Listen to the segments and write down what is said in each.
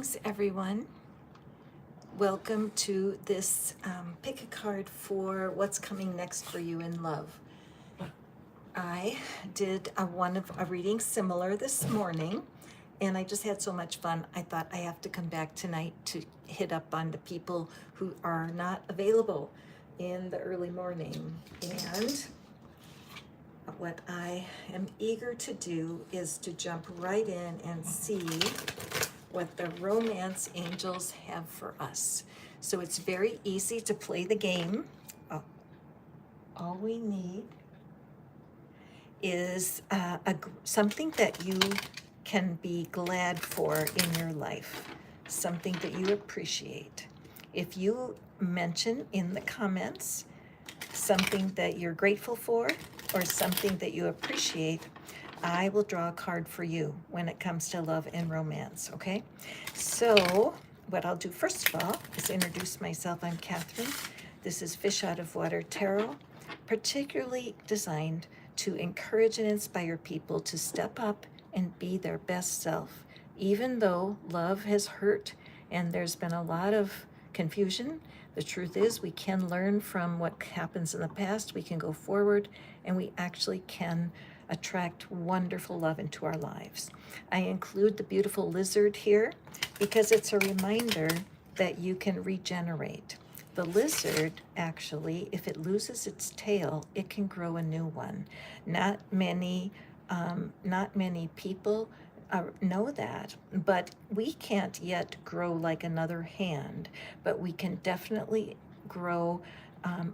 Greetings, everyone. Welcome to this pick a card for what's coming next for you in love. I did a reading similar this morning, and I just had so much fun. I thought I have to come back tonight to hit up on the people who are not available in the early morning. And what I am eager to do is to jump right in and see what the romance angels have for us. So it's very easy to play the game. All we need is something that you can be glad for in your life, something that you appreciate. If you mention in the comments something that you're grateful for or something that you appreciate, I will draw a card for you when it comes to love and romance, okay? So what I'll do first of all is introduce myself. I'm Catherine. This is Fish Out of Water Tarot, particularly designed to encourage and inspire people to step up and be their best self. Even though love has hurt and there's been a lot of confusion, the truth is we can learn from what happens in the past, we can go forward, and we actually can attract wonderful love into our lives. I include the beautiful lizard here because it's a reminder that you can regenerate. The lizard, actually, if it loses its tail, it can grow a new one. Not many people know that, but we can't yet grow like another hand, but we can definitely grow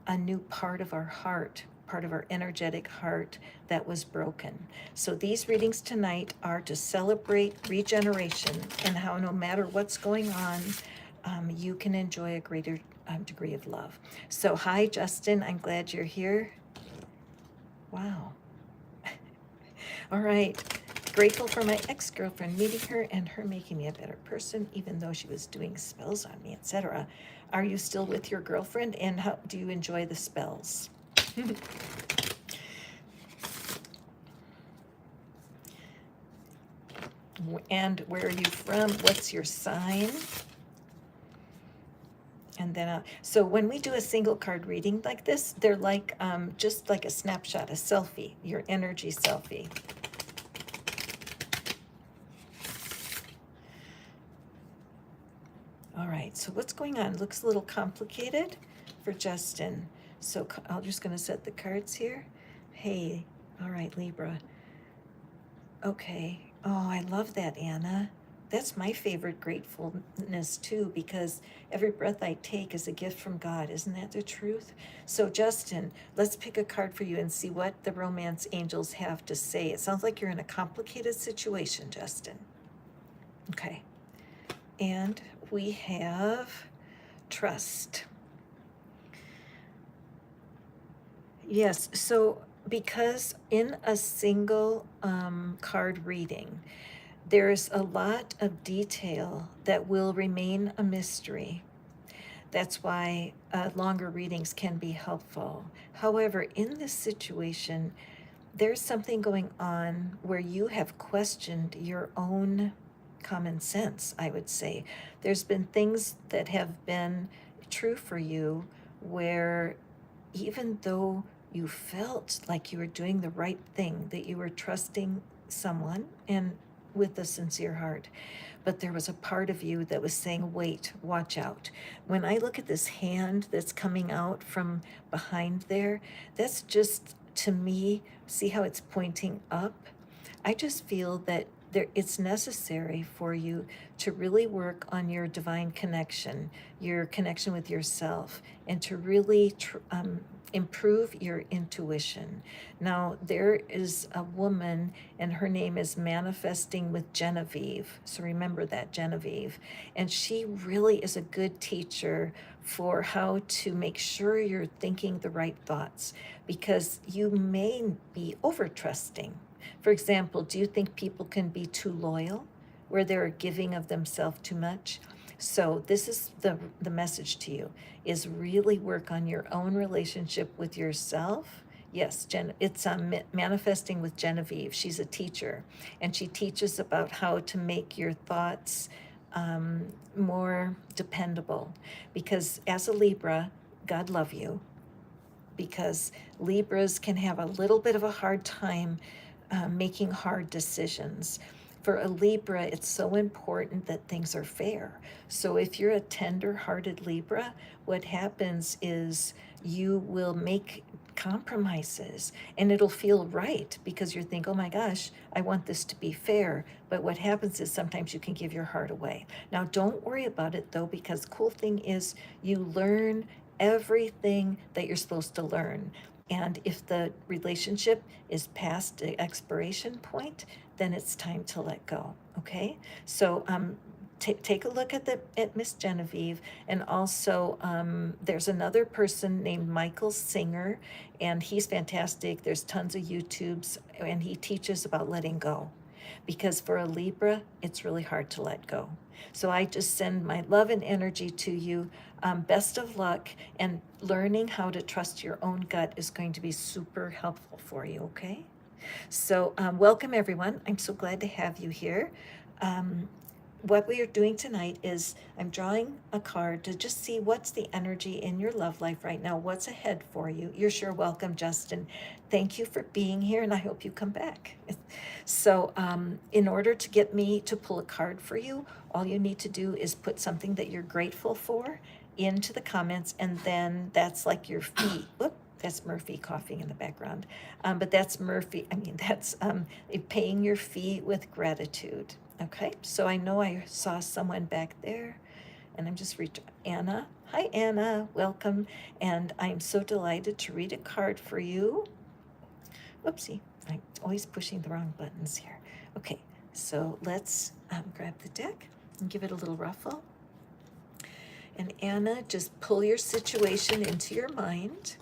a new part of our heart, part of our energetic heart that was broken. So these readings tonight are to celebrate regeneration and how no matter what's going on, you can enjoy a greater degree of love. So hi, Justin, I'm glad you're here. Wow. All right. Grateful for my ex-girlfriend, meeting her and her making me a better person, even though she was doing spells on me, etc. Are you still with your girlfriend, and how do you enjoy the spells? And where are you from? What's your sign? And then, so when we do a single card reading like this, they're like just like a snapshot, a selfie, your energy selfie. All right, so what's going on? Looks a little complicated for Justin. So I'm just going to set the cards here. Hey, all right, Libra. Okay. Oh, I love that, Anna. That's my favorite gratefulness too, because every breath I take is a gift from God. Isn't that the truth? So Justin, let's pick a card for you and see what the romance angels have to say. It sounds like you're in a complicated situation, Justin. Okay. And we have trust. Yes, so because in a single card reading, there's a lot of detail that will remain a mystery. That's why longer readings can be helpful. However, in this situation, there's something going on where you have questioned your own common sense, I would say. There's been things that have been true for you where even though you felt like you were doing the right thing, that you were trusting someone and with a sincere heart, but there was a part of you that was saying, wait, watch out. When I look at this hand that's coming out from behind there, that's just, to me, see how it's pointing up? I just feel that it's necessary for you to really work on your divine connection, your connection with yourself, and to really improve your intuition. Now, there is a woman, and her name is Manifesting with Genevieve. So remember that, Genevieve. And she really is a good teacher for how to make sure you're thinking the right thoughts, because you may be over trusting. For example, do you think people can be too loyal, where they're giving of themselves too much? So this is the message to you, is really work on your own relationship with yourself. Yes, it's Manifesting with Genevieve. She's a teacher, and she teaches about how to make your thoughts more dependable. Because as a Libra, God love you, because Libras can have a little bit of a hard time making hard decisions. For a Libra, it's so important that things are fair. So if you're a tender-hearted Libra, what happens is you will make compromises and it'll feel right because you think, oh my gosh, I want this to be fair. But what happens is sometimes you can give your heart away. Now, don't worry about it though, because the cool thing is you learn everything that you're supposed to learn. And if the relationship is past the expiration point, then it's time to let go. Okay? So take a look at Miss Genevieve, and also there's another person named Michael Singer, and he's fantastic. There's tons of YouTubes, and he teaches about letting go, because for a Libra, it's really hard to let go. So I just send my love and energy to you. Best of luck, and learning how to trust your own gut is going to be super helpful for you, okay? So welcome everyone. I'm so glad to have you here. What we are doing tonight is I'm drawing a card to just see what's the energy in your love life right now, what's ahead for you. You're sure welcome, Justin. Thank you for being here, and I hope you come back. So in order to get me to pull a card for you, all you need to do is put something that you're grateful for into the comments, and then that's like your fee. Whoop, that's Murphy coughing in the background. But that's that's paying your fee with gratitude. Okay, so I know I saw someone back there, and I'm just Anna. Hi, Anna, welcome. And I'm so delighted to read a card for you. Whoopsie, I'm always pushing the wrong buttons here. Okay, so let's grab the deck and give it a little ruffle. And Anna, just pull your situation into your mind.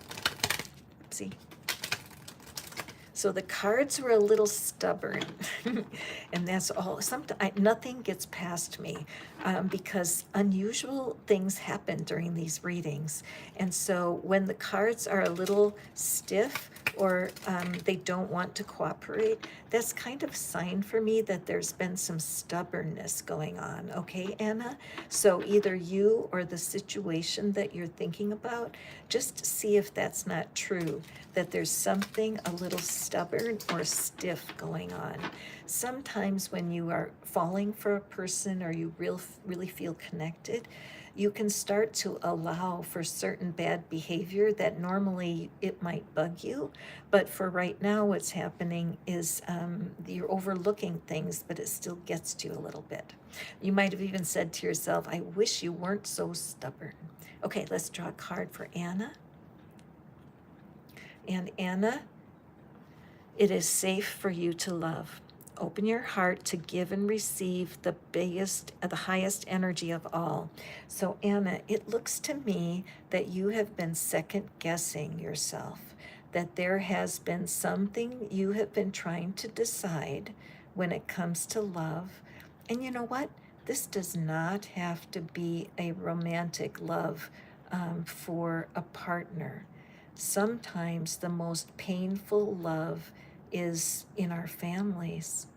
Oopsie. So the cards were a little stubborn, and that's all. Nothing gets past me because unusual things happen during these readings. And so when the cards are a little stiff or they don't want to cooperate, that's kind of a sign for me that there's been some stubbornness going on. Okay, Anna? So either you or the situation that you're thinking about, just see if that's not true, that there's something a little stubborn or stiff going on. Sometimes when you are falling for a person or you really feel connected, you can start to allow for certain bad behavior that normally it might bug you. But for right now, what's happening is you're overlooking things, but it still gets to you a little bit. You might have even said to yourself, I wish you weren't so stubborn. Okay, let's draw a card for Anna. And Anna, it is safe for you to love. Open your heart to give and receive the highest energy of all. So Anna, it looks to me that you have been second guessing yourself, that there has been something you have been trying to decide when it comes to love. And you know what? This does not have to be a romantic love for a partner. Sometimes the most painful love is in our families.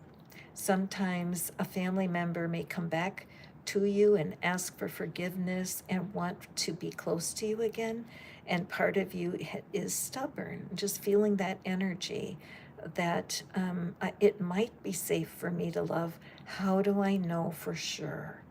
Sometimes a family member may come back to you and ask for forgiveness and want to be close to you again. And part of you is stubborn, just feeling that energy that it might be safe for me to love. How do I know for sure?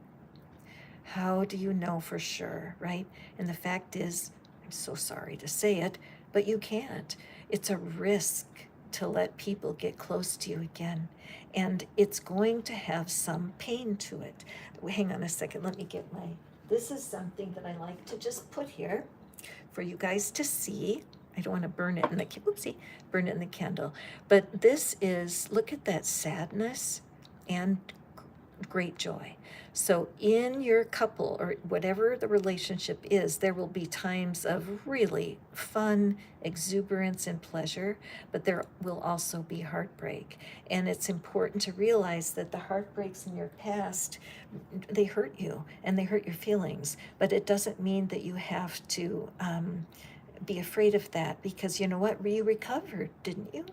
How do you know for sure, right? And the fact is, I'm so sorry to say it, but you can't. It's a risk to let people get close to you again. And it's going to have some pain to it. Hang on a second, let me get this is something that I like to just put here for you guys to see. I don't want to burn it in burn it in the candle. But this is, look at that sadness and great joy. So in your couple or whatever the relationship is, there will be times of really fun, exuberance, and pleasure, but there will also be heartbreak. And it's important to realize that the heartbreaks in your past, they hurt you and they hurt your feelings, but it doesn't mean that you have to be afraid of that, because you know what? You recovered, didn't you?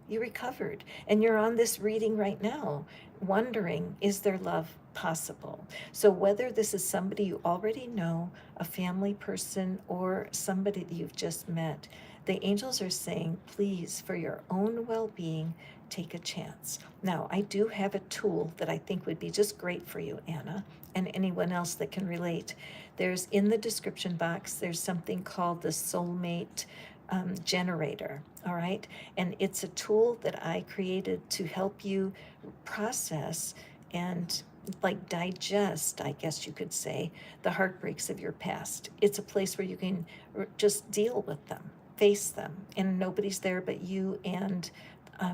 You recovered. And you're on this reading right now, wondering, is there love possible? So, whether this is somebody you already know, a family person, or somebody that you've just met, the angels are saying, please, for your own well being, take a chance. Now, I do have a tool that I think would be just great for you, Anna, and anyone else that can relate. There's in the description box, there's something called the soulmate generator, all right? And it's a tool that I created to help you process and like digest, I guess you could say, the heartbreaks of your past. It's a place where you can just deal with them, face them, and nobody's there but you and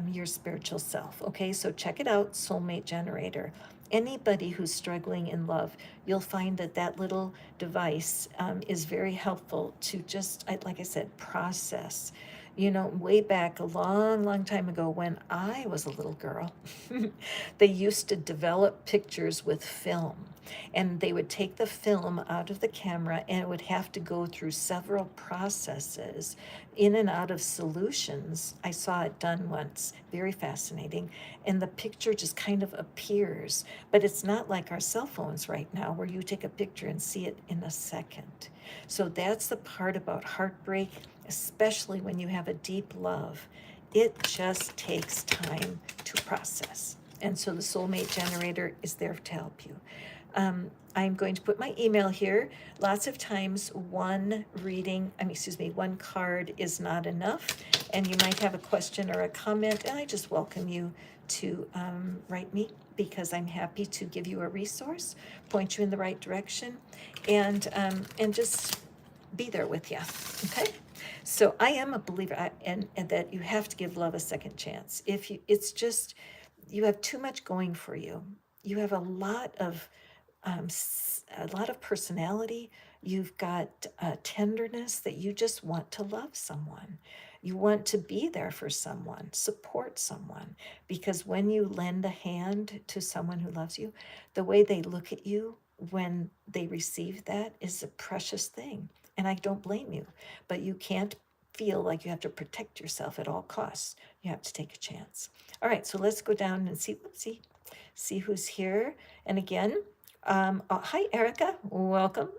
your spiritual self. Okay, so check it out, Soulmate Generator. Anybody who's struggling in love, you'll find that that little device is very helpful to just, like I said, process. You know, way back a long, long time ago when I was a little girl, they used to develop pictures with film. And they would take the film out of the camera and it would have to go through several processes in and out of solutions. I saw it done once, very fascinating. And the picture just kind of appears. But it's not like our cell phones right now where you take a picture and see it in a second. So that's the part about heartbreak, especially when you have a deep love. It just takes time to process. And so the soulmate generator is there to help you. I'm going to put my email here. Lots of times one one card is not enough, and you might have a question or a comment, and I just welcome you to write me, because I'm happy to give you a resource, point you in the right direction, and just be there with you. Okay. So I am a believer, and that you have to give love a second chance. If you, it's just, you have too much going for you. You have a lot of personality. You've got tenderness that you just want to love someone. You want to be there for someone, support someone, because when you lend a hand to someone who loves you, the way they look at you when they receive that is a precious thing. And I don't blame you, but you can't feel like you have to protect yourself at all costs. You have to take a chance. All right, so let's go down and see who's here. And again, hi, Erica. Welcome.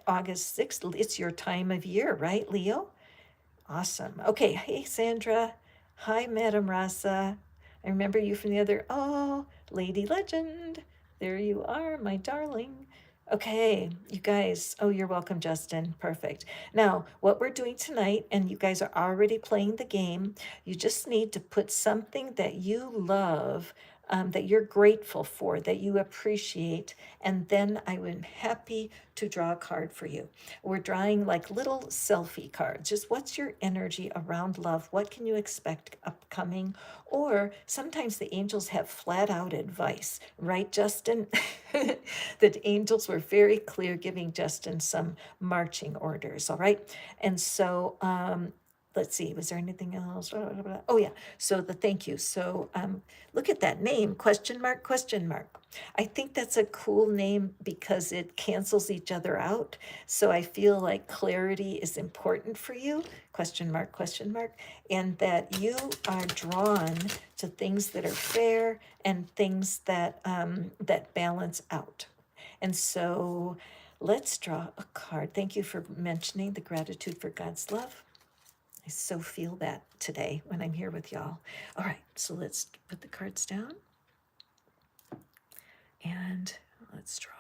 August 6th. It's your time of year, right, Leo? Awesome. Okay. Hey, Sandra. Hi, Madam Rasa. I remember you from the other. Oh, Lady Legend. There you are, my darling. Okay, you guys. Oh, you're welcome, Justin. Perfect. Now, what we're doing tonight, and you guys are already playing the game, you just need to put something that you love, that you're grateful for, that you appreciate, and then I am happy to draw a card for you. We're drawing like little selfie cards. Just what's your energy around love? What can you expect upcoming? Or sometimes the angels have flat out advice, right, Justin? The angels were very clear giving Justin some marching orders, all right? And so, let's see, was there anything else? Oh, yeah. So the thank you. So look at that name, question mark, question mark. I think that's a cool name because it cancels each other out. So I feel like clarity is important for you, question mark, and that you are drawn to things that are fair and things that that balance out. And so let's draw a card. Thank you for mentioning the gratitude for God's love. I so feel that today when I'm here with y'all. All right, so let's put the cards down and let's draw.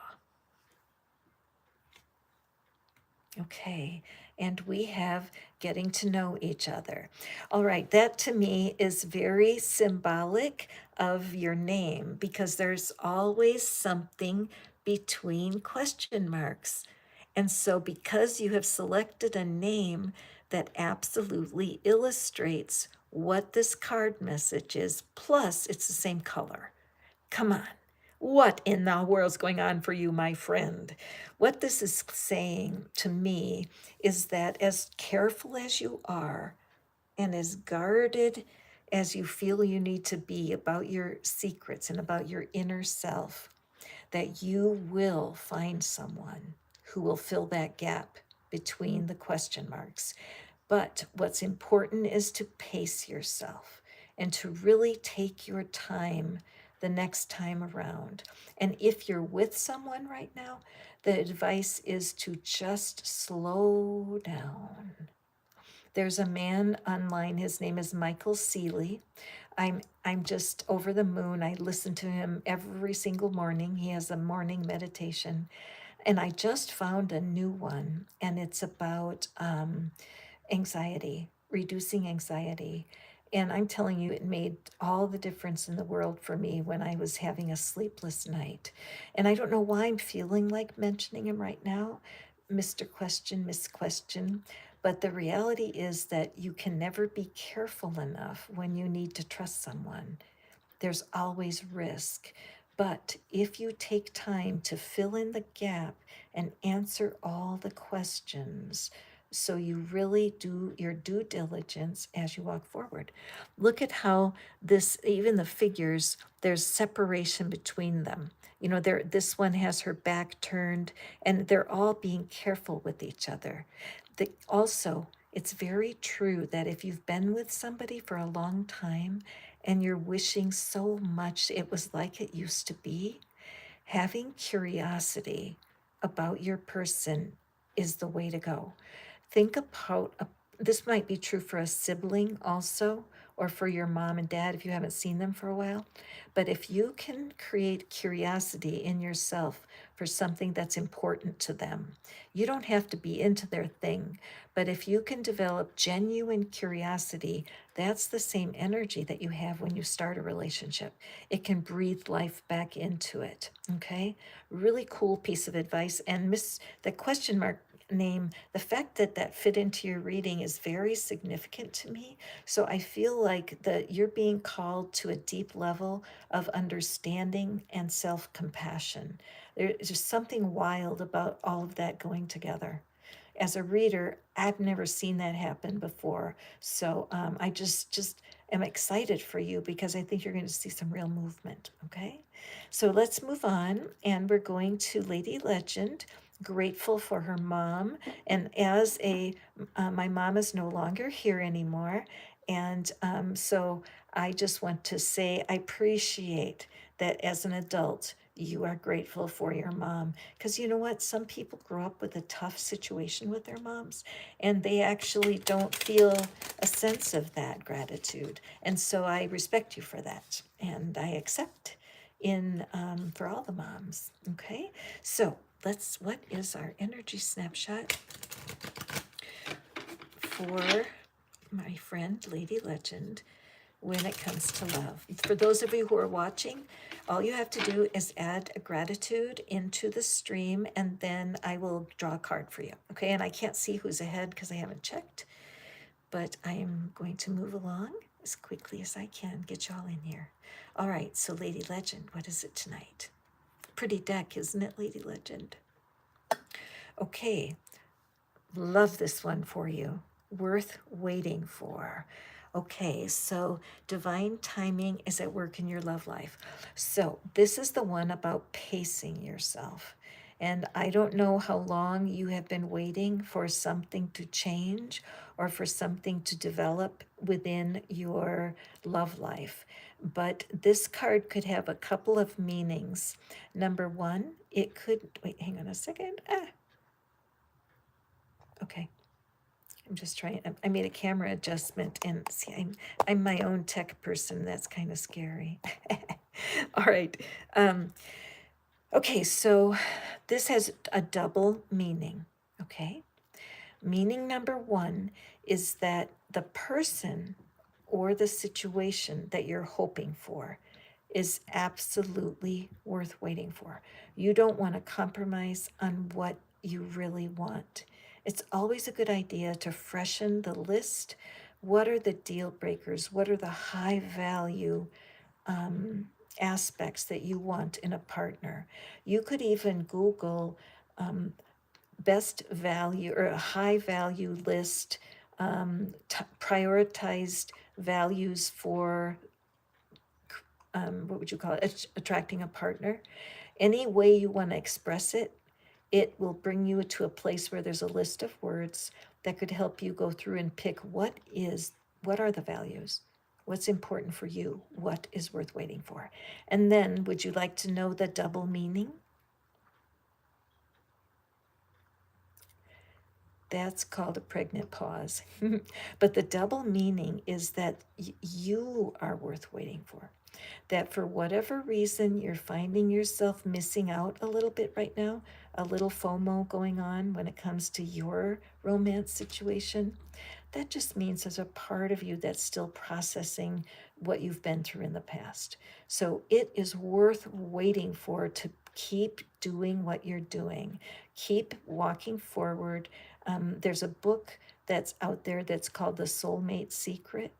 Okay, and we have getting to know each other. All right, that to me is very symbolic of your name because there's always something between question marks. And so, because you have selected a name that absolutely illustrates what this card message is, plus it's the same color. Come on. What in the world's going on for you, my friend? What this is saying to me is that as careful as you are and as guarded as you feel you need to be about your secrets and about your inner self, that you will find someone who will fill that gap between the question marks. But what's important is to pace yourself and to really take your time the next time around. And if you're with someone right now, the advice is to just slow down. There's a man online, his name is Michael Seeley. I'm just over the moon. I listen to him every single morning. He has a morning meditation. And I just found a new one, and it's about anxiety, reducing anxiety. And I'm telling you, it made all the difference in the world for me when I was having a sleepless night. And I don't know why I'm feeling like mentioning him right now, Mr. Question, Miss Question. But the reality is that you can never be careful enough when you need to trust someone. There's always risk. But if you take time to fill in the gap and answer all the questions, so you really do your due diligence as you walk forward. Look at how this, even the figures, there's separation between them. You know, this one has her back turned, and they're all being careful with each other. Also, it's very true that if you've been with somebody for a long time and you're wishing so much it was like it used to be, having curiosity about your person is the way to go. Think about this might be true for a sibling also, or for your mom and dad if you haven't seen them for a while. But if you can create curiosity in yourself for something that's important to them, you don't have to be into their thing. But if you can develop genuine curiosity, that's the same energy that you have when you start a relationship. It can breathe life back into it. Okay? Really cool piece of advice. And the question mark name, the fact that that fit into your reading is very significant to me. So I feel like that you're being called to a deep level of understanding and self-compassion. There's just something wild about all of that going together. As a reader, I've never seen that happen before. So I just am excited for you because I think you're going to see some real movement. Okay, so let's move on, and we're going to Lady Legend. Grateful for her mom, and as my mom is no longer here anymore, and so I just want to say I appreciate that as an adult you are grateful for your mom, because you know what, some people grow up with a tough situation with their moms and they actually don't feel a sense of that gratitude, and so I respect you for that, and I accept in for all the moms. Okay, so what is our energy snapshot for my friend Lady Legend when it comes to love? For those of you who are watching, all you have to do is add a gratitude into the stream, and then I will draw a card for you. Okay, and I can't see who's ahead because I haven't checked, but I am going to move along as quickly as I can, get y'all in here. All right, so Lady Legend, what is it tonight? Pretty deck, isn't it, Lady Legend? Okay, love this one for you. Worth waiting for. Okay, so divine timing is at work in your love life. So this is the one about pacing yourself. And I don't know how long you have been waiting for something to change or for something to develop within your love life. But this card could have a couple of meanings. Number one, it could, wait, hang on a second. Okay. I'm just trying, I made a camera adjustment, and see, I'm my own tech person. That's kind of scary. All right. Okay, so this has a double meaning. Okay. Meaning number one is that the person or the situation that you're hoping for is absolutely worth waiting for. You don't want to compromise on what you really want. It's always a good idea to freshen the list. What are the deal breakers? What are the high value aspects that you want in a partner? You could even Google best value or a high value list, prioritized values for what would you call it? Attracting a partner. Any way you want to express it, it will bring you to a place where there's a list of words that could help you go through and pick what are the values. What's important for you? What is worth waiting for? And then, would you like to know the double meaning? That's called a pregnant pause. But the double meaning is that you are worth waiting for. That for whatever reason you're finding yourself missing out a little bit right now, a little FOMO going on when it comes to your romance situation, that just means there's a part of you that's still processing what you've been through in the past. So it is worth waiting for to keep doing what you're doing, keep walking forward. There's a book that's out there that's called The Soulmate Secret,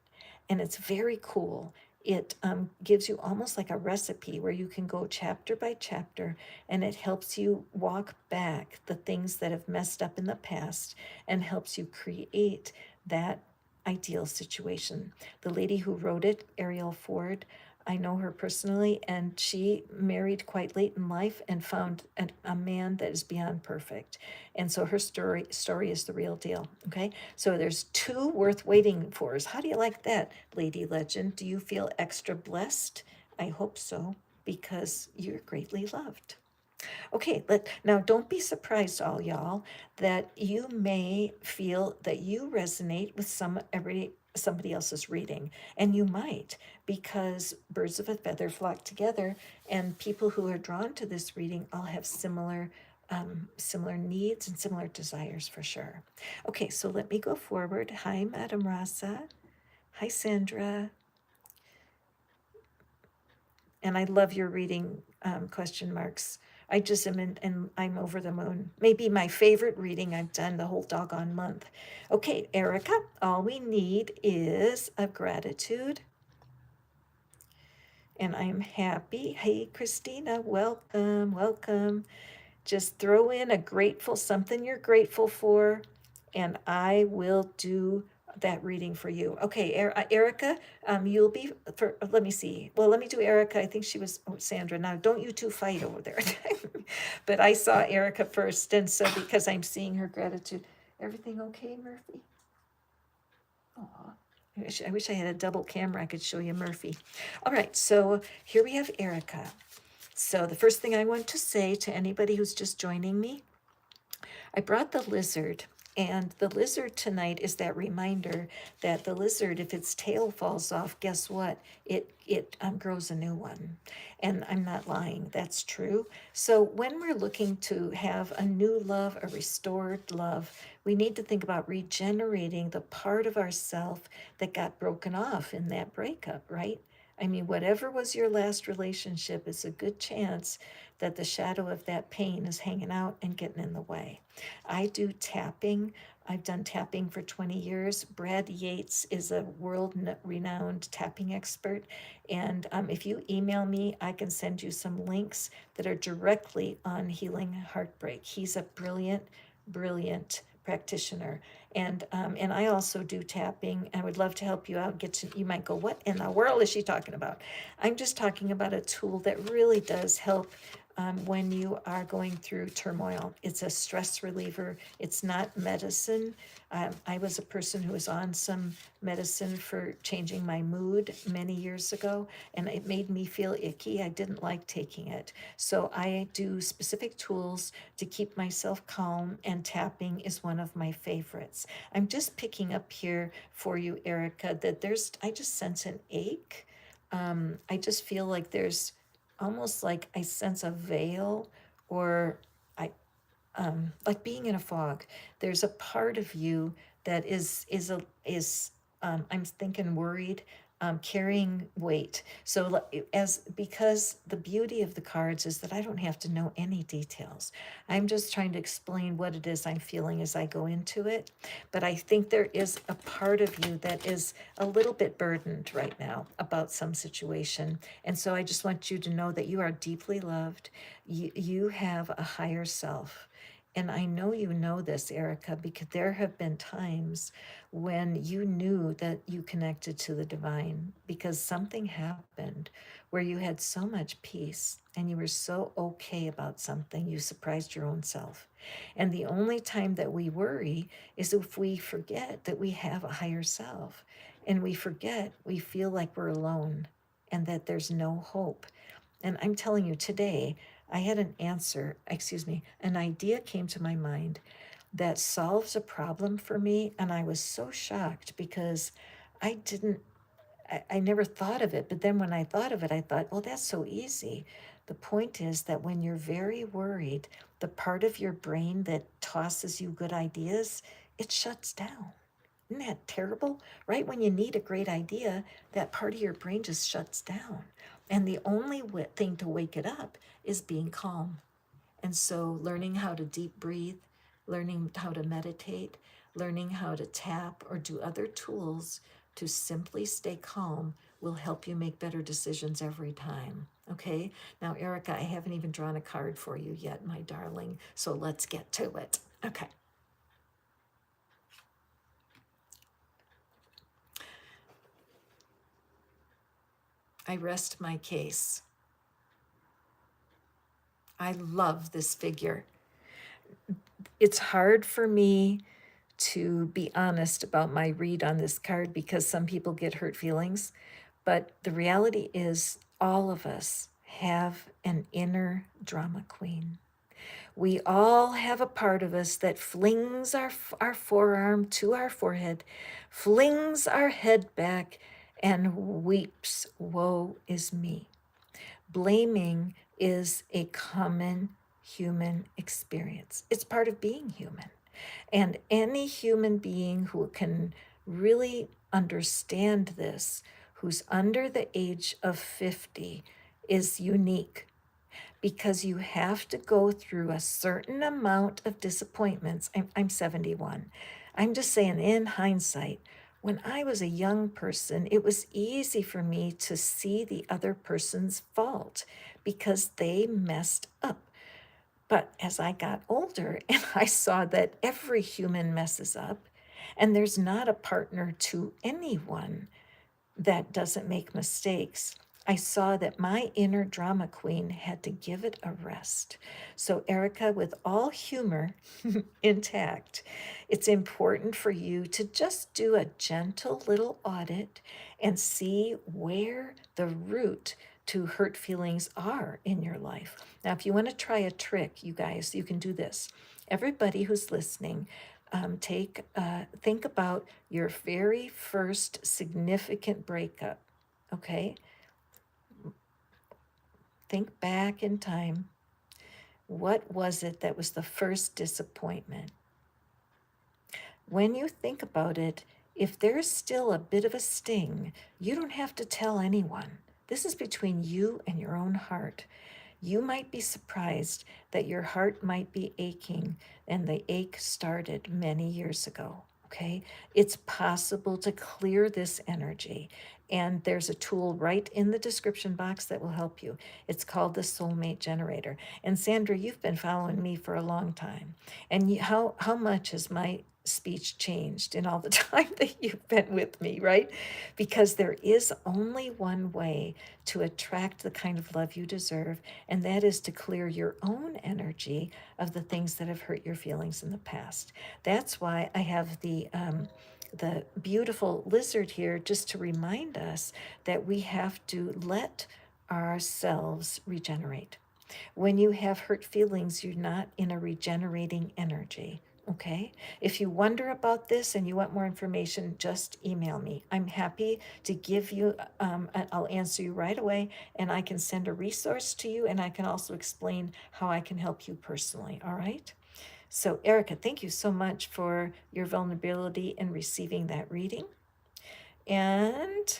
and it's very cool. It gives you almost like a recipe where you can go chapter by chapter, and it helps you walk back the things that have messed up in the past and helps you create that ideal situation. The lady who wrote it, Ariel Ford, I know her personally, and she married quite late in life and found a man that is beyond perfect. And so her story is the real deal. Okay, so there's two worth waiting fors. How do you like that, Lady Legend? Do you feel extra blessed? I hope so, because you're greatly loved. Okay, now don't be surprised, all y'all, that you may feel that you resonate with somebody else's reading, and you might, because birds of a feather flock together, and people who are drawn to this reading all have similar needs and similar desires for sure. Okay, so let me go forward. Hi, Madam Rasa. Hi, Sandra. And I love your reading, question marks. I just am and I'm over the moon. Maybe my favorite reading I've done the whole doggone month. Okay, Erica, all we need is a gratitude. And I am happy. Hey, Christina, welcome, welcome. Just throw in a grateful, something you're grateful for, and I will do that reading for you. Okay, Erica, you'll be for. Let me see. Well, let me do Erica. I think she was Sandra. Now, don't you two fight over there. But I saw Erica first, and so because I'm seeing her gratitude, everything okay, Murphy? Aw. I wish I had a double camera. I could show you Murphy. All right, so here we have Erica. So the first thing I want to say to anybody who's just joining me, I brought the lizard, and the lizard tonight is that reminder that the lizard, if its tail falls off, guess what? It grows a new one. And I'm not lying, that's true. So when we're looking to have a new love, a restored love, we need to think about regenerating the part of ourself that got broken off in that breakup, right? I mean, whatever was your last relationship, it's a good chance that the shadow of that pain is hanging out and getting in the way. I do tapping. I've done tapping for 20 years. Brad Yates is a world renowned tapping expert. And if you email me, I can send you some links that are directly on healing heartbreak. He's a brilliant, brilliant practitioner. And I also do tapping. I would love to help you out. You might go, what in the world is she talking about? I'm just talking about a tool that really does help when you are going through turmoil. It's a stress reliever. It's not medicine. I was a person who was on some medicine for changing my mood many years ago, and it made me feel icky. I didn't like taking it. So I do specific tools to keep myself calm, and tapping is one of my favorites. I'm just picking up here for you, Erica, that I just sense an ache. I just feel like there's almost like I sense a veil, or I like being in a fog. There's a part of you that is I'm thinking worried, carrying weight. So because the beauty of the cards is that I don't have to know any details. I'm just trying to explain what it is I'm feeling as I go into it. But I think there is a part of you that is a little bit burdened right now about some situation. And so I just want you to know that you are deeply loved. You have a higher self. And I know you know this, Erica, because there have been times when you knew that you connected to the divine because something happened where you had so much peace and you were so okay about something, you surprised your own self. And the only time that we worry is if we forget that we have a higher self. and we forget, we feel like we're alone and that there's no hope. And I'm telling you, today, I had an idea came to my mind that solves a problem for me. And I was so shocked because I didn't, I never thought of it. But then when I thought of it, I thought, well, that's so easy. The point is that when you're very worried, the part of your brain that tosses you good ideas, it shuts down. Isn't that terrible? Right when you need a great idea, that part of your brain just shuts down. And the only thing to wake it up is being calm. And so, learning how to deep breathe, learning how to meditate, learning how to tap or do other tools to simply stay calm will help you make better decisions every time. Okay? Now, Erica, I haven't even drawn a card for you yet, my darling. So, let's get to it. Okay. I rest my case. I love this figure. It's hard for me to be honest about my read on this card because some people get hurt feelings. But the reality is, all of us have an inner drama queen. We all have a part of us that flings our forearm to our forehead, flings our head back, and weeps, "Woe is me." Blaming is a common human experience. It's part of being human. And any human being who can really understand this, who's under the age of 50, is unique because you have to go through a certain amount of disappointments. I'm 71. I'm just saying, in hindsight, when I was a young person, it was easy for me to see the other person's fault because they messed up. But as I got older and I saw that every human messes up, and there's not a partner to anyone that doesn't make mistakes, I saw that my inner drama queen had to give it a rest. So, Erica, with all humor intact, it's important for you to just do a gentle little audit and see where the root to hurt feelings are in your life. Now, if you want to try a trick, you guys, you can do this. Everybody who's listening, think about your very first significant breakup. Okay, think back in time. What was it that was the first disappointment? When you think about it, if there's still a bit of a sting, you don't have to tell anyone. This is between you and your own heart. You might be surprised that your heart might be aching, and the ache started many years ago. Okay, it's possible to clear this energy. And there's a tool right in the description box that will help you. It's called the Soulmate Generator. And Sandra, you've been following me for a long time. And how much has my speech changed in all the time that you've been with me, right? Because there is only one way to attract the kind of love you deserve, and that is to clear your own energy of the things that have hurt your feelings in the past. That's why I have the beautiful lizard here, just to remind us that we have to let ourselves regenerate. When you have hurt feelings, you're not in a regenerating energy. Okay? If you wonder about this and you want more information, just email me. I'm happy to give you, I'll answer you right away, and I can send a resource to you, and I can also explain how I can help you personally. All right? So, Erica, thank you so much for your vulnerability in receiving that reading. And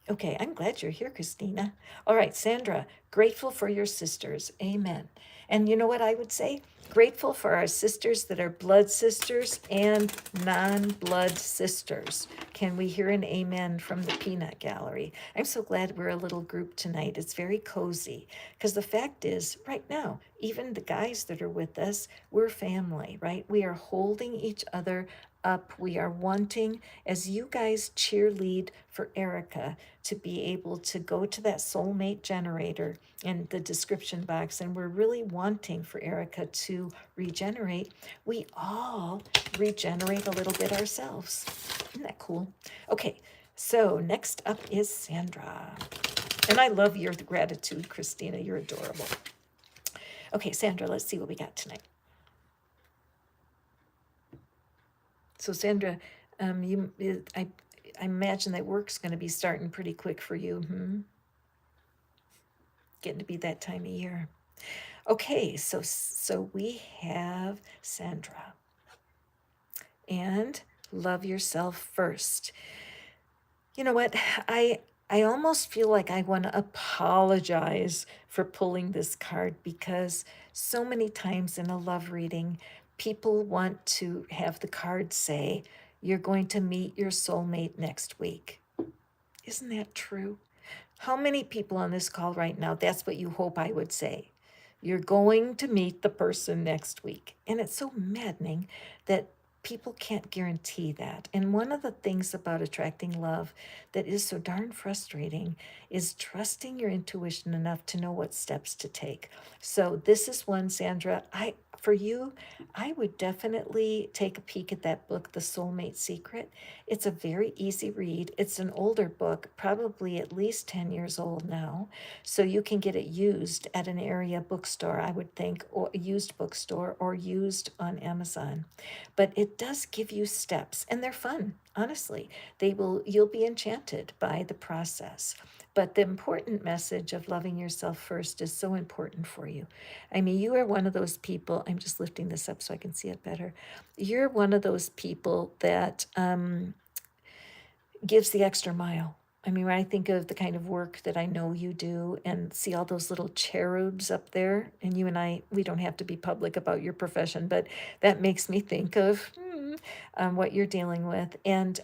okay, I'm glad you're here, Christina. All right, Sandra, grateful for your sisters. Amen. And you know what I would say? Grateful for our sisters that are blood sisters and non-blood sisters. Can we hear an amen from the Peanut Gallery? I'm so glad we're a little group tonight. It's very cozy because the fact is, right now, even the guys that are with us, we're family, right? We are holding each other up. We are wanting, as you guys cheerlead for Erica, to be able to go to that soulmate generator in the description box, and we're really wanting for Erica to regenerate. We all regenerate a little bit ourselves. Isn't that cool? Okay, so next up is Sandra. And I love your gratitude, Christina. You're adorable. Okay, Sandra, let's see what we got tonight. So, Sandra, I imagine that work's going to be starting pretty quick for you. Getting to be that time of year. Okay, so we have Sandra. And love yourself first. You know what? I almost feel like I want to apologize for pulling this card, because so many times in a love reading, people want to have the card say, "You're going to meet your soulmate next week." Isn't that true? How many people on this call right now, that's what you hope I would say? You're going to meet the person next week. And it's so maddening that people can't guarantee that. And one of the things about attracting love that is so darn frustrating is trusting your intuition enough to know what steps to take. So this is one, Sandra, for you, I would definitely take a peek at that book, The Soulmate Secret. It's a very easy read. It's an older book, probably at least 10 years old now. So you can get it used at an area bookstore, I would think, or a used bookstore, or used on Amazon. But it does give you steps, and they're fun, honestly. You'll be enchanted by the process. But the important message of loving yourself first is so important for you. I mean, you are one of those people, I'm just lifting this up so I can see it better. You're one of those people that gives the extra mile. I mean, when I think of the kind of work that I know you do and see all those little cherubs up there, and you and I, we don't have to be public about your profession, but that makes me think of what you're dealing with, and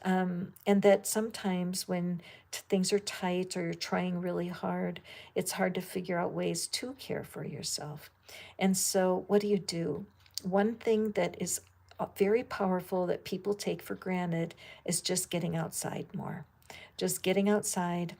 that sometimes when things are tight or you're trying really hard, it's hard to figure out ways to care for yourself. And so, what do? One thing that is very powerful that people take for granted is just getting outside more. Just getting outside.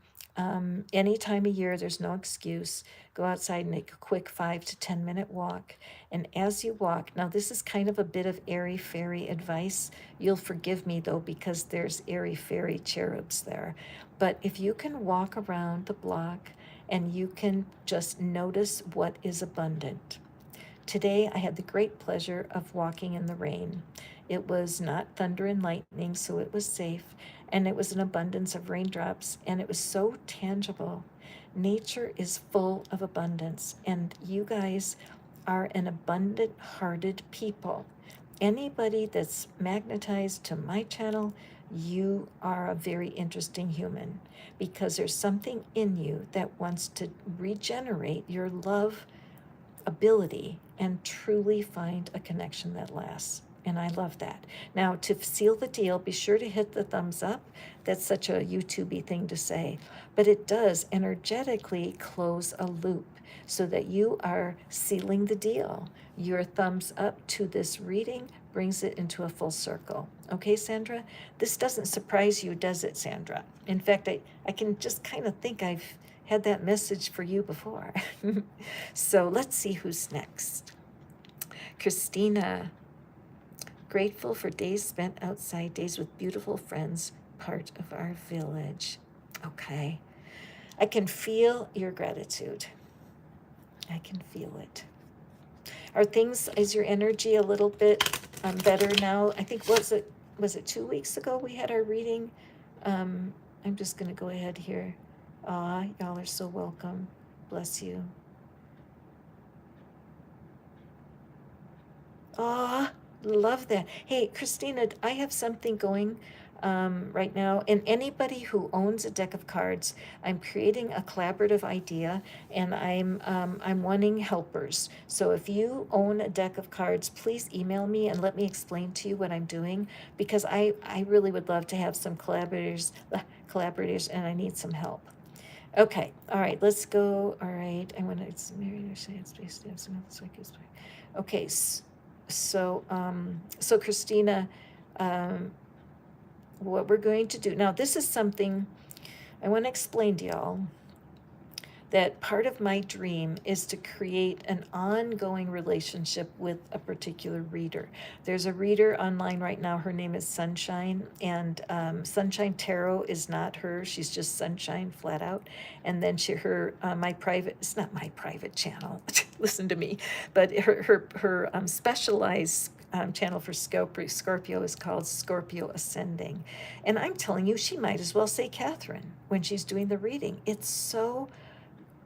Any time of year, there's no excuse. Go outside and make a quick 5 to 10 minute walk. And as you walk, now this is kind of a bit of airy fairy advice. You'll forgive me though, because there's airy fairy cherubs there. But if you can walk around the block and you can just notice what is abundant. Today, I had the great pleasure of walking in the rain. It was not thunder and lightning, so it was safe, and it was an abundance of raindrops, and it was so tangible. Nature is full of abundance, and you guys are an abundant hearted people. Anybody that's magnetized to my channel, you are a very interesting human, because there's something in you that wants to regenerate your love ability and truly find a connection that lasts. And I love that. Now, to seal the deal, be sure to hit the thumbs up. That's such a YouTubey thing to say, but it does energetically close a loop so that you are sealing the deal. Your thumbs up to this reading brings it into a full circle. Okay, Sandra? This doesn't surprise you, does it, Sandra? In fact, I can just kind of think I've had that message for you before. So let's see who's next. Christina, grateful for days spent outside, days with beautiful friends, part of our village. Okay. I can feel your gratitude. I can feel it. Is your energy a little bit better now? I think, was it 2 weeks ago we had our reading? I'm just going to go ahead here. Y'all are so welcome. Bless you. Love that. Hey, Christina, I have something going right now. And anybody who owns a deck of cards, I'm creating a collaborative idea, and I'm wanting helpers. So if you own a deck of cards, please email me and let me explain to you what I'm doing, because I really would love to have some collaborators, and I need some help. Okay, all right, let's go. All right, I want to, it's married or science based. Okay, so Christina, um, what we're going to do now, this is something I want to explain to y'all, that part of my dream is to create an ongoing relationship with a particular reader. There's a reader online right now. Her name is Sunshine, and Sunshine Tarot is not her. She's just Sunshine, flat out. And then her my private. It's not my private channel. Listen to me, but her specialized. Channel for Scorpio is called Scorpio Ascending. And I'm telling you, she might as well say Catherine when she's doing the reading. It's so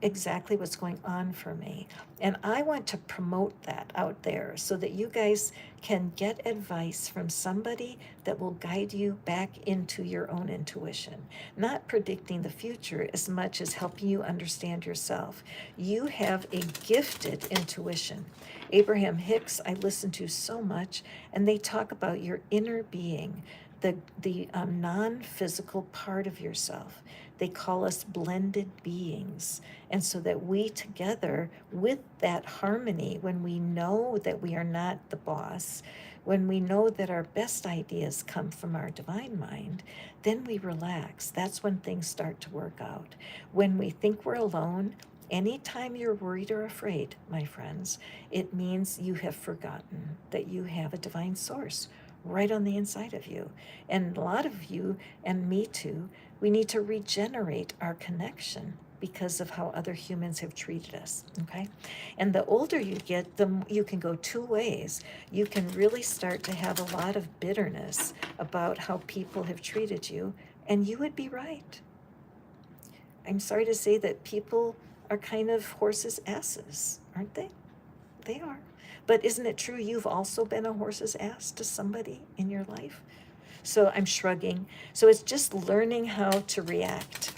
exactly what's going on for me. And I want to promote that out there so that you guys can get advice from somebody that will guide you back into your own intuition. Not predicting the future as much as helping you understand yourself. You have a gifted intuition. Abraham Hicks, I listen to so much, and they talk about your inner being, the non-physical part of yourself. They call us blended beings. And so that we together, with that harmony, when we know that we are not the boss, when we know that our best ideas come from our divine mind, then we relax. That's when things start to work out. When we think we're alone, anytime you're worried or afraid, my friends, it means you have forgotten that you have a divine source right on the inside of you. And a lot of you, and me too, we need to regenerate our connection because of how other humans have treated us, okay? And the older you get, you can go two ways. You can really start to have a lot of bitterness about how people have treated you, and you would be right. I'm sorry to say that people are kind of horses' asses, aren't they? They are. But isn't it true you've also been a horse's ass to somebody in your life? So I'm shrugging. So it's just learning how to react,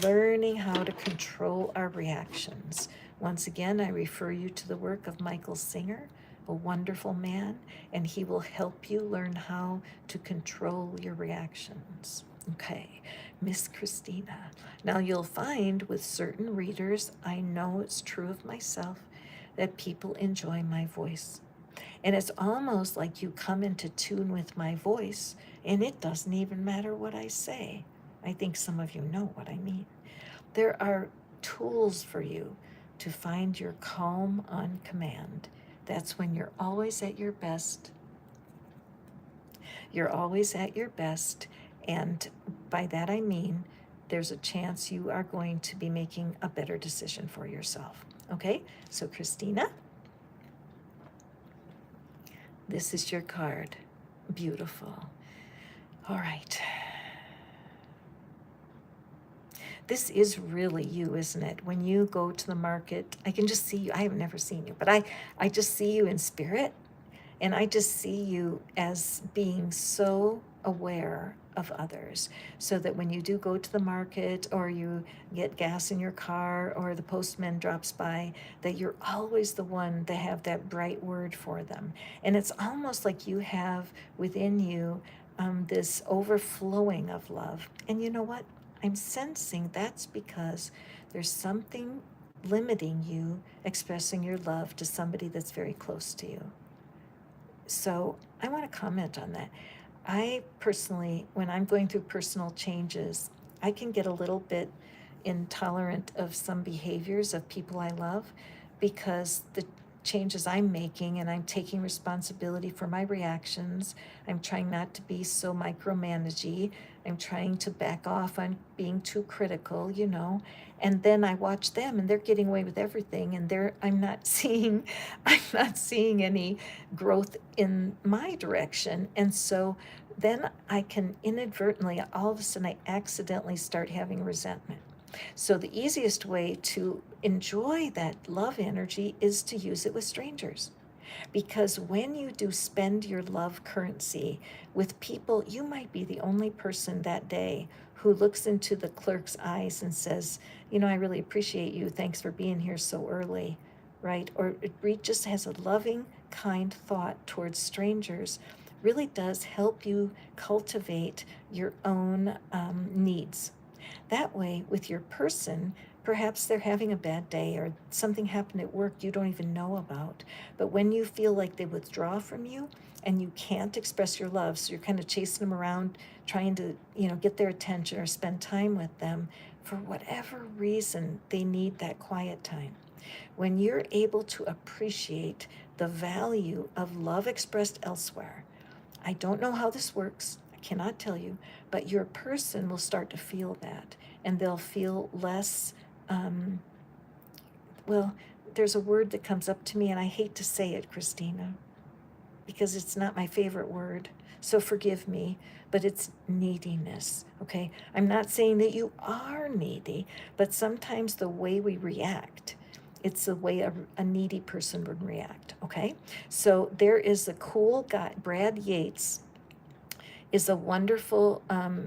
learning how to control our reactions. Once again, I refer you to the work of Michael Singer, a wonderful man, and he will help you learn how to control your reactions. Okay, Miss Christina. Now you'll find with certain readers, I know it's true of myself, that people enjoy my voice. And it's almost like you come into tune with my voice, and it doesn't even matter what I say. I think some of you know what I mean. There are tools for you to find your calm on command. That's when you're always at your best. You're always at your best. And by that I mean, there's a chance you are going to be making a better decision for yourself. Okay? So, Christina, this is your card. Beautiful. All right. This is really you, isn't it? When you go to the market, I can just see you. I have never seen you, but I just see you in spirit. And I just see you as being so aware of others, so that when you do go to the market or you get gas in your car or the postman drops by, that you're always the one to have that bright word for them. And it's almost like you have within you this overflowing of love. And you know what? I'm sensing that's because there's something limiting you expressing your love to somebody that's very close to you. So I want to comment on that. I personally, when I'm going through personal changes, I can get a little bit intolerant of some behaviors of people I love, because the changes I'm making, and I'm taking responsibility for my reactions. I'm trying not to be so micromanagey. I'm trying to back off on being too critical, And then I watch them, and they're getting away with everything, and I'm not seeing any growth in my direction. And so then I can inadvertently, all of a sudden, I accidentally start having resentment. So the easiest way to enjoy that love energy is to use it with strangers. Because when you do spend your love currency with people, you might be the only person that day who looks into the clerk's eyes and says, I really appreciate you. Thanks for being here so early, right? Or it just has a loving, kind thought towards strangers. Really does help you cultivate your own needs. That way, with your person, perhaps they're having a bad day or something happened at work you don't even know about. But when you feel like they withdraw from you and you can't express your love, so you're kind of chasing them around, trying to, get their attention or spend time with them, for whatever reason, they need that quiet time. When you're able to appreciate the value of love expressed elsewhere, I don't know how this works, I cannot tell you, but your person will start to feel that, and they'll feel less, um, well, there's a word that comes up to me, and I hate to say it, Christina, because it's not my favorite word. So forgive me, but it's neediness, okay? I'm not saying that you are needy, but sometimes the way we react, it's the way a needy person would react, okay? So there is a cool guy, Brad Yates is a wonderful,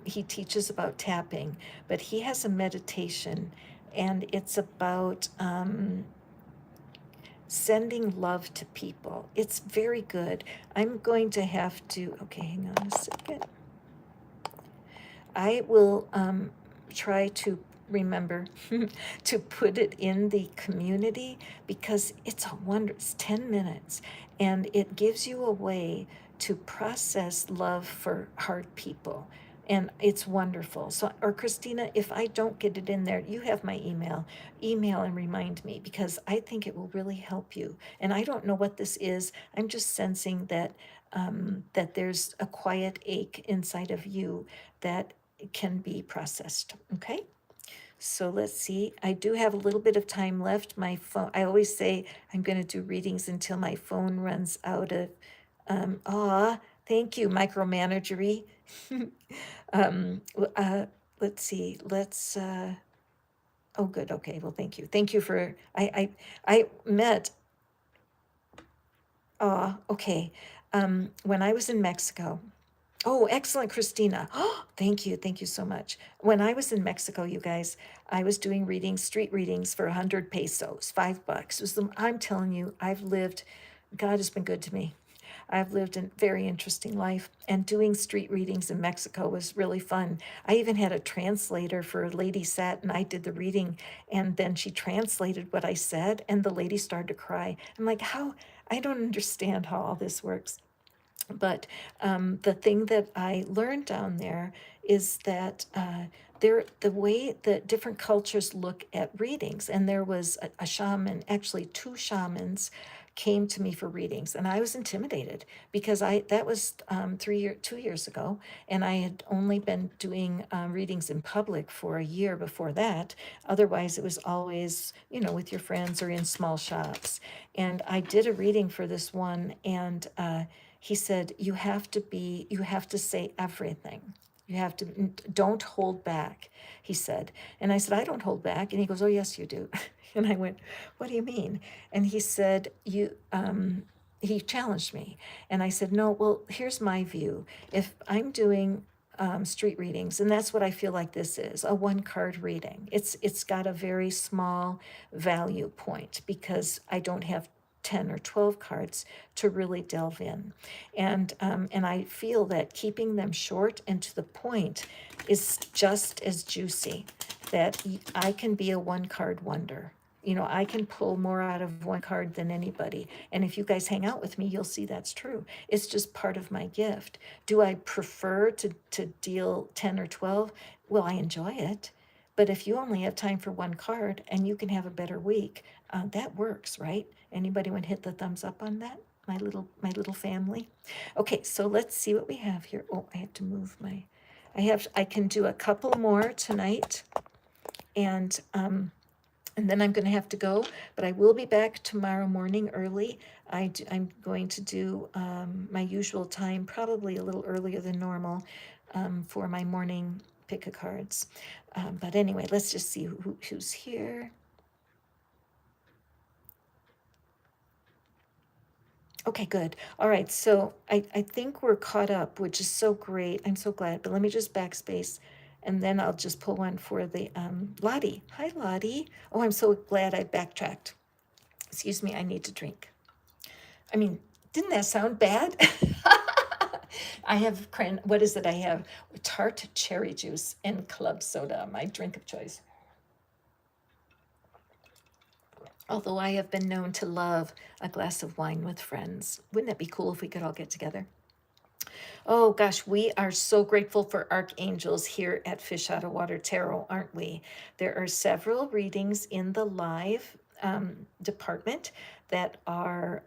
he teaches about tapping, but he has a meditation and it's about sending love to people. It's very good. I'm going to have to, okay, hang on a second. I will try to remember to put it in the community because it's a wonder. It's 10 minutes and it gives you a way to process love for hard people. And it's wonderful. So, or Christina, if I don't get it in there, you have my email and remind me because I think it will really help you. And I don't know what this is. I'm just sensing that there's a quiet ache inside of you that can be processed. Okay. So let's see. I do have a little bit of time left. My phone, I always say I'm going to do readings until my phone runs out of, thank you, micromanagery. um, let's see. Oh, good. Okay. Well, thank you. Thank you for, I met, okay. When I was in Mexico, oh, excellent, Christina. Oh, thank you. Thank you so much. When I was in Mexico, you guys, I was doing readings, street readings for 100 pesos, $5. It was I'm telling you, God has been good to me. I've lived a very interesting life, and doing street readings in Mexico was really fun. I even had a translator for a lady sat and I did the reading, and then she translated what I said, and the lady started to cry. I'm like, how? I don't understand how all this works. But the thing that I learned down there is that the way that different cultures look at readings, and there was a shaman, actually two shamans, came to me for readings, and I was intimidated because that was 2 years ago, and I had only been doing readings in public for a year before that. Otherwise, it was always with your friends or in small shops. And I did a reading for this one, and he said, you have to say everything. You have to, don't hold back, he said. And I said, I don't hold back. And he goes, oh, yes, you do. And I went, what do you mean? And he said, he challenged me. And I said, no, well, here's my view. If I'm doing street readings, and that's what I feel like this is, a one card reading. It's got a very small value point because I don't have 10 or 12 cards to really delve in. And I feel that keeping them short and to the point is just as juicy, that I can be a one card wonder. I can pull more out of one card than anybody. And if you guys hang out with me, you'll see that's true. It's just part of my gift. Do I prefer to deal 10 or 12? Well, I enjoy it. But if you only have time for one card and you can have a better week, that works, right? Anybody want to hit the thumbs up on that? My little family. Okay, so let's see what we have here. Oh, I have to move I can do a couple more tonight, and then I'm going to have to go, but I will be back tomorrow morning early. I'm going to do my usual time, probably a little earlier than normal, for my morning pick a cards. But anyway, let's just see who's here. Okay, good. All right, so I think we're caught up, which is so great. I'm so glad. But let me just backspace, and then I'll just pull one for the Lottie. Hi, Lottie. Oh, I'm so glad I backtracked. Excuse me, I need to drink. I mean, didn't that sound bad? I have what is it? I have tart cherry juice and club soda, my drink of choice. Although I have been known to love a glass of wine with friends. Wouldn't that be cool if we could all get together? Oh gosh, we are so grateful for archangels here at Fish Out of Water Tarot, aren't we? There are several readings in the live department that are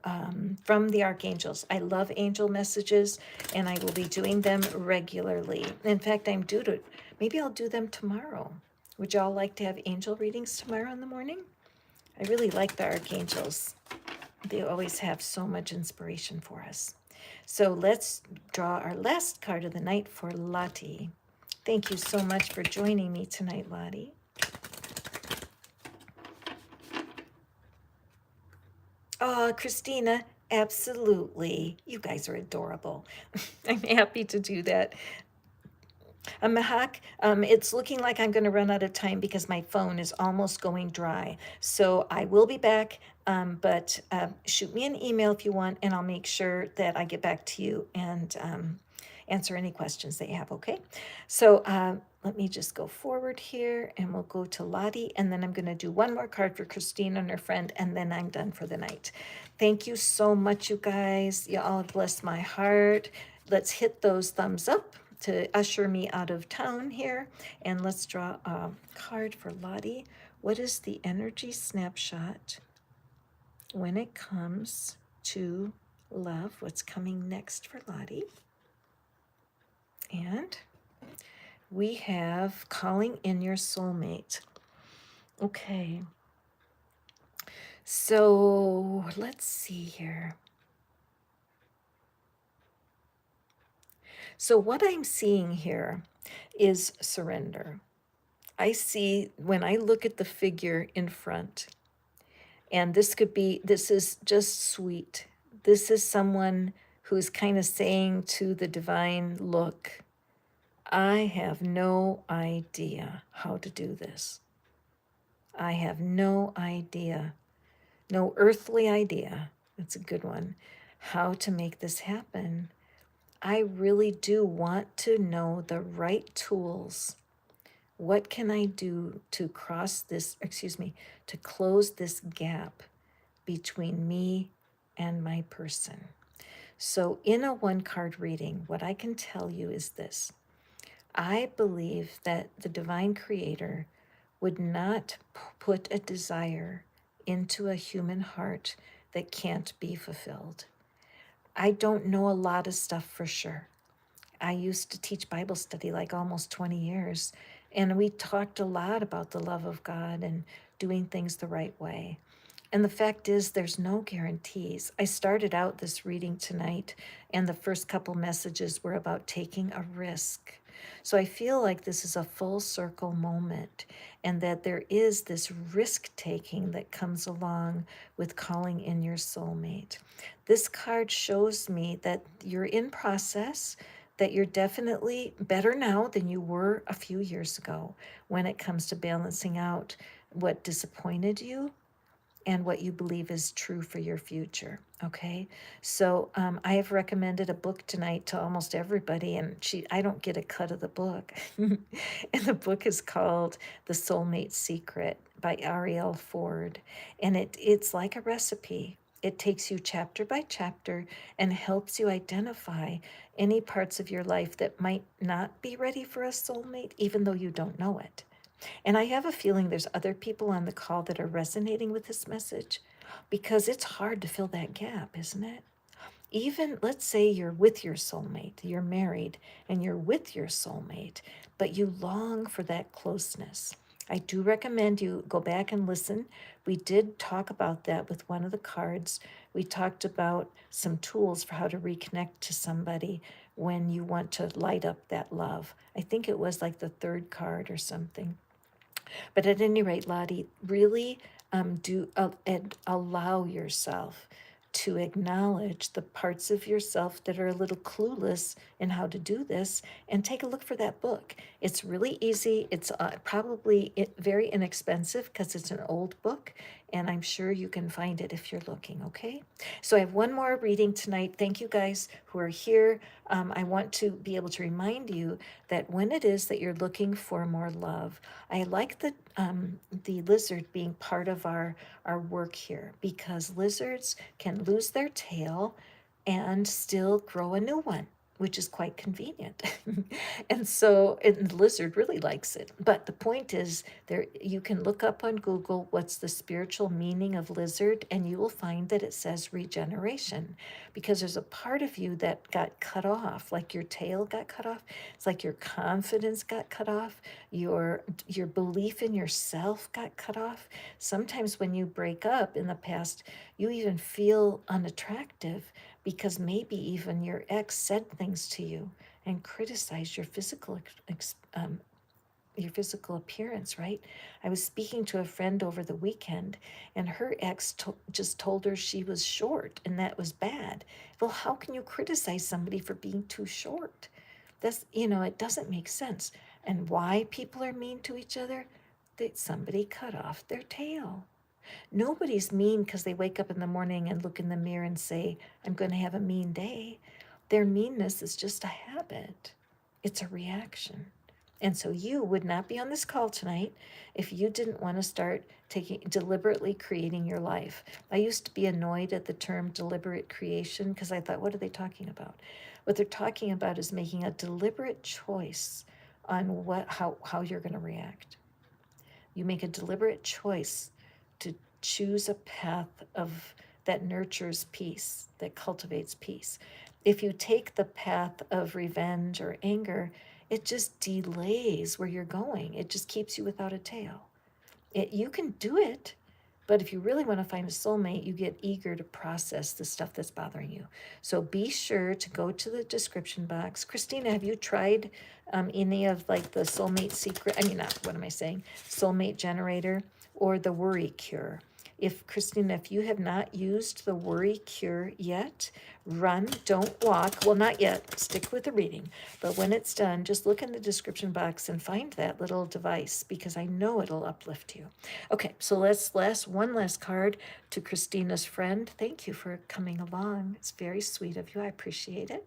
from the archangels. I love angel messages and I will be doing them regularly. In fact, maybe I'll do them tomorrow. Would y'all like to have angel readings tomorrow in the morning? I really like the archangels. They always have so much inspiration for us. So let's draw our last card of the night for Lottie. Thank you so much for joining me tonight, Lottie. Oh, Christina, absolutely. You guys are adorable. I'm happy to do that. Mahak, it's looking like I'm going to run out of time because my phone is almost going dry. So I will be back, but shoot me an email if you want, and I'll make sure that I get back to you and answer any questions that you have, okay? So let me just go forward here, and we'll go to Lottie, and then I'm going to do one more card for Christine and her friend, and then I'm done for the night. Thank you so much, you guys. You all bless my heart. Let's hit those thumbs up to usher me out of town here. And let's draw a card for Lottie. What is the energy snapshot when it comes to love? What's coming next for Lottie? And we have calling in your soulmate. Okay. So let's see here. So what I'm seeing here is surrender. I see when I look at the figure in front, and this is just sweet. This is someone who's kind of saying to the divine, look, I have no idea how to do this. I have no idea, no earthly idea, that's a good one, how to make this happen. I really do want to know the right tools. What can I do to close this gap between me and my person? So in a one-card reading, what I can tell you is this. I believe that the divine creator would not put a desire into a human heart that can't be fulfilled. I don't know a lot of stuff for sure. I used to teach Bible study like almost 20 years, and we talked a lot about the love of God and doing things the right way. And the fact is, there's no guarantees. I started out this reading tonight, and the first couple messages were about taking a risk. So I feel like this is a full circle moment, and that there is this risk taking that comes along with calling in your soulmate. This card shows me that you're in process, that you're definitely better now than you were a few years ago when it comes to balancing out what disappointed you and what you believe is true for your future. Okay, so I have recommended a book tonight to almost everybody, and I don't get a cut of the book. And the book is called The Soulmate Secret by Ariel Ford, and it's like a recipe. It takes you chapter by chapter and helps you identify any parts of your life that might not be ready for a soulmate, even though you don't know it. And I have a feeling there's other people on the call that are resonating with this message because it's hard to fill that gap, isn't it? Even let's say you're with your soulmate, you're married and you're with your soulmate, but you long for that closeness. I do recommend you go back and listen. We did talk about that with one of the cards. We talked about some tools for how to reconnect to somebody when you want to light up that love. I think it was like the third card or something. But at any rate, Lottie, really and allow yourself to acknowledge the parts of yourself that are a little clueless in how to do this, and take a look for that book. It's really easy. It's probably very inexpensive because it's an old book, and I'm sure you can find it if you're looking, okay? So I have one more reading tonight. Thank you guys who are here. I want to be able to remind you that when it is that you're looking for more love, I like the lizard being part of our work here, because lizards can lose their tail and still grow a new one, which is quite convenient. And the lizard really likes it. But the point is, there you can look up on Google what's the spiritual meaning of lizard, and you will find that it says regeneration, because there's a part of you that got cut off, like your tail got cut off. It's like your confidence got cut off, your belief in yourself got cut off. Sometimes when you break up in the past, you even feel unattractive because maybe even your ex said things to you and criticized your physical appearance, right? I was speaking to a friend over the weekend, and her ex just told her she was short, and that was bad. Well, how can you criticize somebody for being too short? It doesn't make sense. And why people are mean to each other? That somebody cut off their tail. Nobody's mean because they wake up in the morning and look in the mirror and say, I'm going to have a mean day. Their meanness is just a habit, it's a reaction. And so you would not be on this call tonight if you didn't want to start deliberately creating your life. I used to be annoyed at the term deliberate creation because I thought, what are they talking about? What they're talking about is making a deliberate choice on how you're going to react. You make a deliberate choice to choose a path of that nurtures peace, that cultivates peace. If you take the path of revenge or anger, it just delays where you're going. It just keeps you without a tail. You can do it, but if you really want to find a soulmate, you get eager to process the stuff that's bothering you. So be sure to go to the description box. Christina, have you tried any of like the soulmate secret? I mean, not, what am I saying? Soulmate generator or the worry cure? Christina, if you have not used the worry cure yet, run, don't walk. Well, not yet. Stick with the reading. But when it's done, just look in the description box and find that little device, because I know it'll uplift you. Okay, so one last card to Christina's friend. Thank you for coming along. It's very sweet of you. I appreciate it.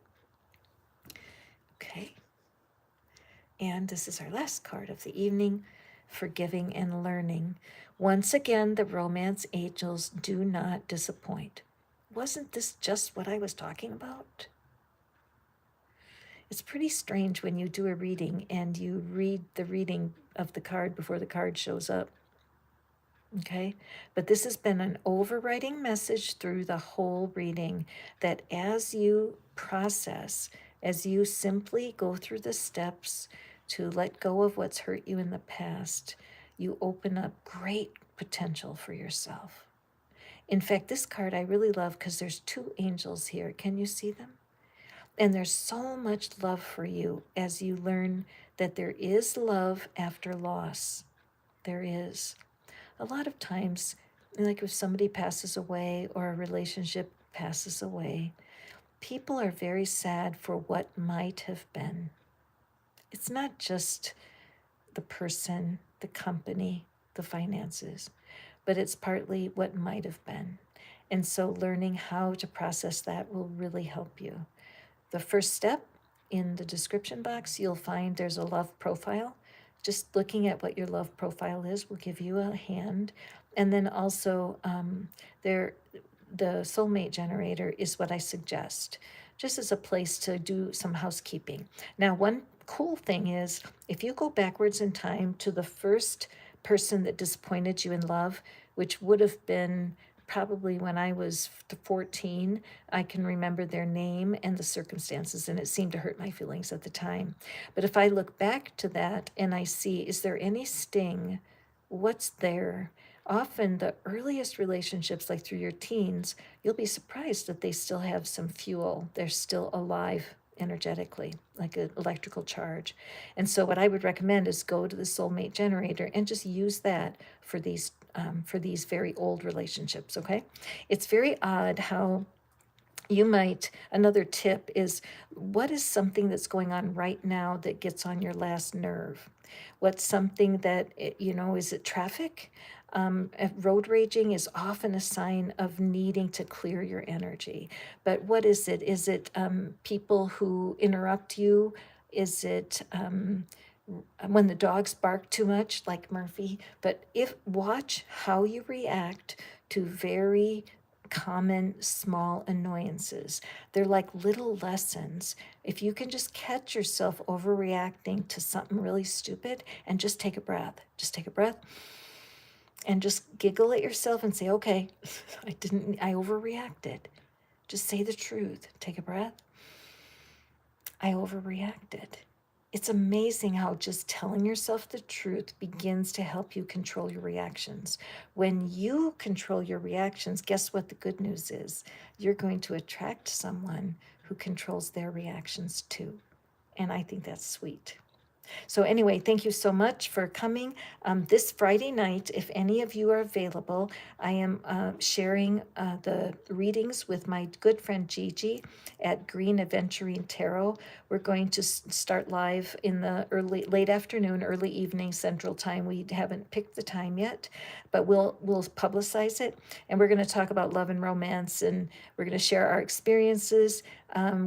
Okay. And this is our last card of the evening, forgiving and learning. Once again, the romance angels do not disappoint. Wasn't this just what I was talking about? It's pretty strange when you do a reading and you read the reading of the card before the card shows up. Okay, but this has been an overriding message through the whole reading, that as you process, as you simply go through the steps to let go of what's hurt you in the past, you open up great potential for yourself. In fact, this card I really love because there's two angels here. Can you see them? And there's so much love for you as you learn that there is love after loss. There is. A lot of times, like if somebody passes away or a relationship passes away, people are very sad for what might have been. It's not just the person, the company, the finances, but it's partly what might have been. And so learning how to process that will really help you. The first step, in the description box, you'll find there's a love profile. Just looking at what your love profile is will give you a hand. And then also, the soulmate generator is what I suggest, just as a place to do some housekeeping. Now, one cool thing is, if you go backwards in time to the first person that disappointed you in love, which would have been probably when I was 14, I can remember their name and the circumstances, and it seemed to hurt my feelings at the time. But if I look back to that and I see, is there any sting? What's there? Often the earliest relationships, like through your teens, you'll be surprised that they still have some fuel. They're still alive energetically, like an electrical charge. And so what I would recommend is go to the soulmate generator and just use that for these very old relationships, okay? It's very odd how another tip is, what is something that's going on right now that gets on your last nerve? What's something that, is it traffic? Road raging is often a sign of needing to clear your energy. But what is it? Is it people who interrupt you? Is it when the dogs bark too much, like Murphy? But if watch how you react to very common small annoyances. They're like little lessons. If you can just catch yourself overreacting to something really stupid and just take a breath, and just giggle at yourself and say, okay, I overreacted. Just say the truth. Take a breath. I overreacted. It's amazing how just telling yourself the truth begins to help you control your reactions. When you control your reactions, guess what the good news is? You're going to attract someone who controls their reactions too. And I think that's sweet. So anyway, thank you so much for coming. This Friday night, if any of you are available, I am sharing the readings with my good friend Gigi at Green Aventurine Tarot. We're going to start live in the late afternoon, early evening Central Time. We haven't picked the time yet, but we'll publicize it. And we're going to talk about love and romance, and we're going to share our experiences.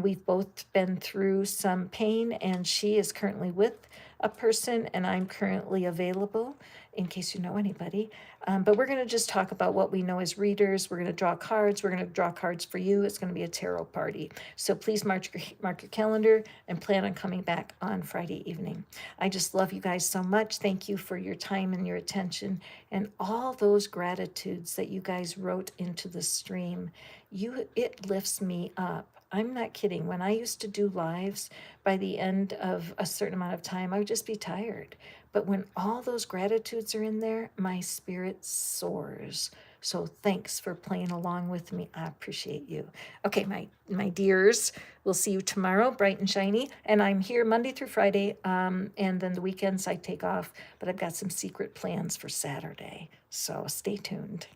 We've both been through some pain, and she is currently with a person, and I'm currently available in case you know anybody. But we're going to just talk about what we know as readers. We're going to draw cards. We're going to draw cards for you. It's going to be a tarot party. So please mark your calendar and plan on coming back on Friday evening. I just love you guys so much. Thank you for your time and your attention and all those gratitudes that you guys wrote into the stream. It lifts me up. I'm not kidding. When I used to do lives, by the end of a certain amount of time, I would just be tired. But when all those gratitudes are in there, my spirit soars. So thanks for playing along with me. I appreciate you. Okay, my dears, we'll see you tomorrow, bright and shiny. And I'm here Monday through Friday, and then the weekends I take off. But I've got some secret plans for Saturday. So stay tuned.